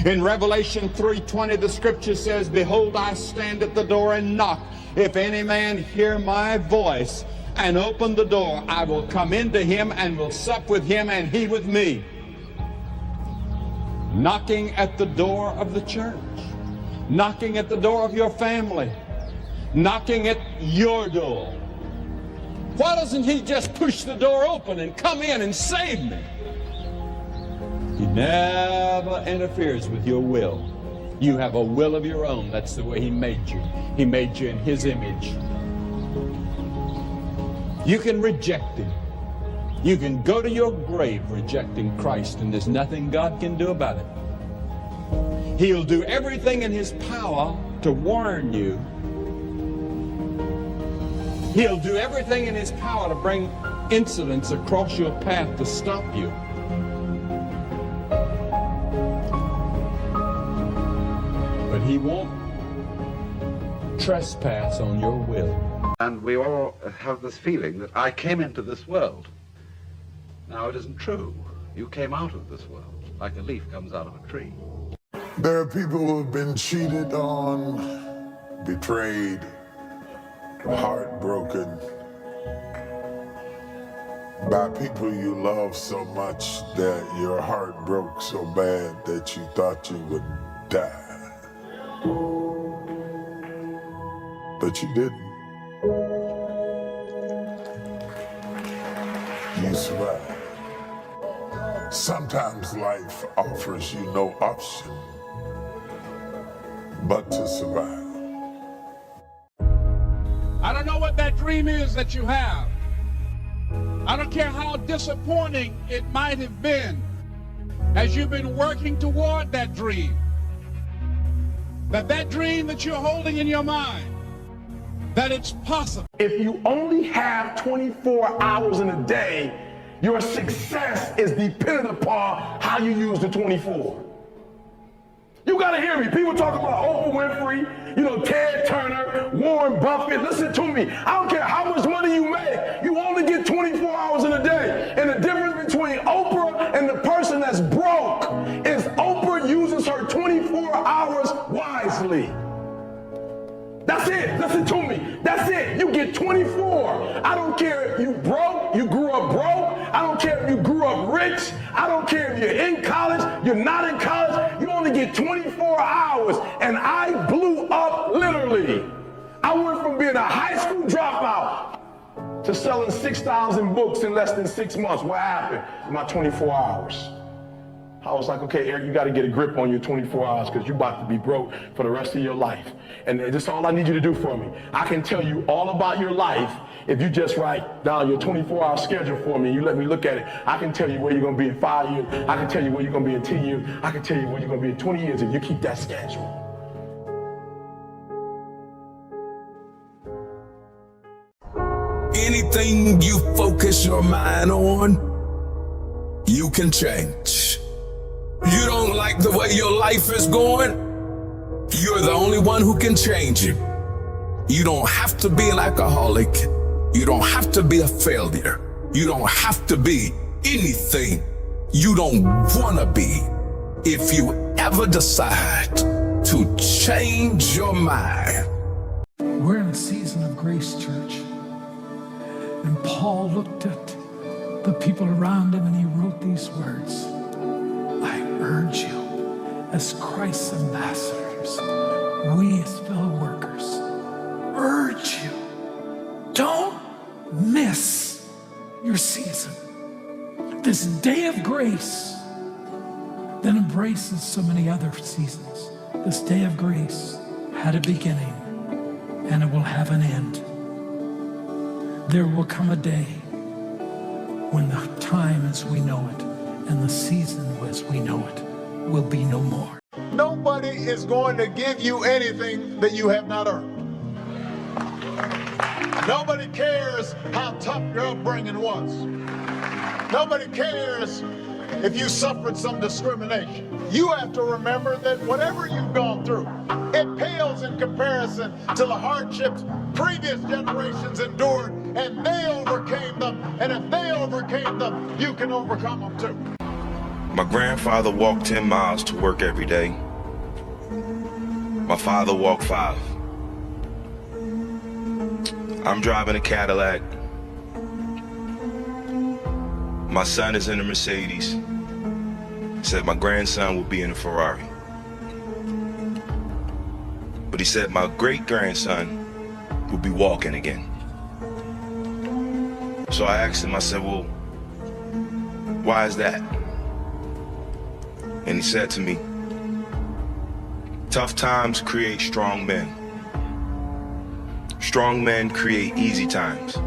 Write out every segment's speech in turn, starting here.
In Revelation 3:20, the scripture says, behold, I stand at the door and knock. If any man hear my voice and open the door, I will come into him and will sup with him and he with me. Knocking at the door of the church, knocking at the door of your family, knocking at your door. Why doesn't he just push the door open and come in and save me? He never interferes with your will. You have a will of your own. That's the way he made you. He made you in his image. You can reject him. You can go to your grave rejecting Christ, and there's nothing God can do about it. He'll do everything in his power to warn you. He'll do everything in his power to bring incidents across your path to stop you. But he won't trespass on your will. And we all have this feeling that I came into this world. Now, it isn't true. You came out of this world like a leaf comes out of a tree. There are people who have been cheated on, betrayed, heartbroken by people you love so much that your heart broke so bad that you thought you would die. But you didn't. You survived. Sometimes life offers you no option but to survive. I don't know what that dream is that you have. I don't care how disappointing it might have been as you've been working toward that dream. That dream that you're holding in your mind, that it's possible. If you only have 24 hours in a day, your success is dependent upon how you use the 24. You gotta hear me. People talk about Oprah Winfrey, Ted Turner, Warren Buffett. Listen to me. I don't care how much money you make. You only get 24 hours in a day. And the difference between Oprah and the person that's broke is Oprah uses her 24 hours wisely. That's it. Listen to me. That's it. You get 24. I don't care if you broke, you grew up broke. I don't care if you grew up rich. I don't care if you're in college, you're not in college. You only get 24 hours. And I blew up literally. I went from being a high school dropout to selling 6,000 books in less than 6 months. What happened in my 24 hours? I was like, okay, Eric, you got to get a grip on your 24 hours because you're about to be broke for the rest of your life. And that's all I need you to do for me. I can tell you all about your life if you just write down your 24-hour schedule for me and you let me look at it. I can tell you where you're going to be in 5 years. I can tell you where you're going to be in 10 years. I can tell you where you're going to be in 20 years if you keep that schedule. Anything you focus your mind on, you can change. You don't like the way your life is going? You're the only one who can change it. You don't have to be an alcoholic. You don't have to be a failure. You don't have to be anything you don't want to be. If you ever decide to change your mind. We're in a season of grace, church. And Paul looked at the people around him and he wrote these words. I urge you, as Christ's ambassadors, we as fellow workers, urge you, don't miss your season. This day of grace that embraces so many other seasons. This day of grace had a beginning and it will have an end. There will come a day when the time as we know it and the season as we know it will be no more. Nobody is going to give you anything that you have not earned. Nobody cares how tough your upbringing was. Nobody cares if you suffered some discrimination. You have to remember that whatever you've gone through, it pales in comparison to the hardships previous generations endured, and they overcame them. And if they overcame them, you can overcome them too. My grandfather walked 10 miles to work every day. My father walked 5. I'm driving a Cadillac. My son is in a Mercedes. Said my grandson will be in a Ferrari. But he said my great-grandson will be walking again. So I asked him, I said, well, why is that? And he said to me, tough times create strong men. Strong men create easy times.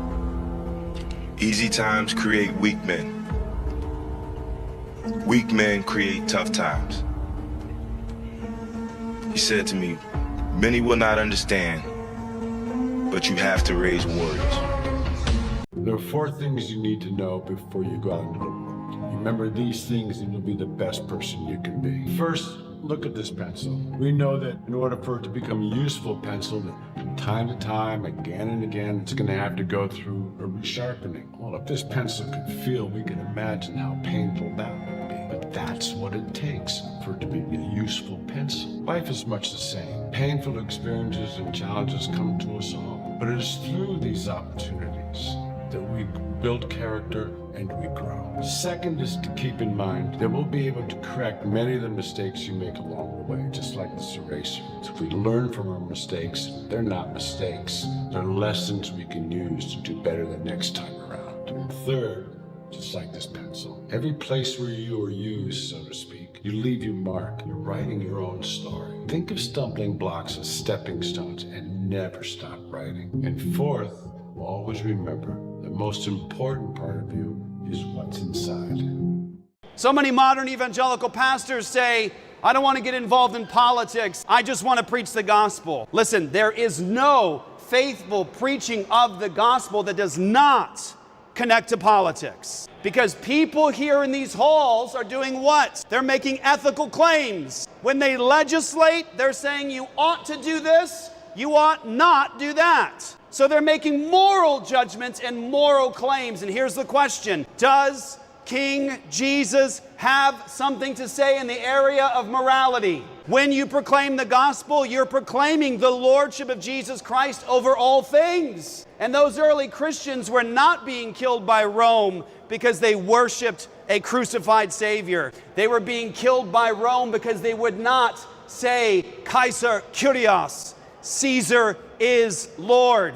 Easy times create weak men. Weak men create tough times. He said to me, many will not understand, but you have to raise warriors. There are 4 things you need to know before you go out into the world. You remember these things and you'll be the best person you can be. First, look at this pencil. We know that in order for it to become a useful pencil, from time to time, again and again, it's going to have to go through a resharpening. Well, if this pencil could feel, we can imagine how painful that would be. But that's what it takes for it to be a useful pencil. Life is much the same. Painful experiences and challenges come to us all. But it is through these opportunities that we build character and we grow. Second is to keep in mind that we'll be able to correct many of the mistakes you make along the way, just like this eraser. If we learn from our mistakes, they're not mistakes. They're lessons we can use to do better the next time around. And third, just like this pencil, every place where you are used, so to speak, you leave your mark. You're writing your own story. Think of stumbling blocks as stepping stones and never stop writing. And fourth, always remember the most important part of you is what's inside. So many modern evangelical pastors say, I don't want to get involved in politics. I just want to preach the gospel. Listen, there is no faithful preaching of the gospel that does not connect to politics. Because people here in these halls are doing what? They're making ethical claims. When they legislate, they're saying you ought to do this, you ought not do that. So they're making moral judgments and moral claims. And here's the question. Does King Jesus have something to say in the area of morality? When you proclaim the gospel, you're proclaiming the lordship of Jesus Christ over all things. And those early Christians were not being killed by Rome because they worshiped a crucified Savior. They were being killed by Rome because they would not say, Kaiser Kyrios, Caesar is Lord.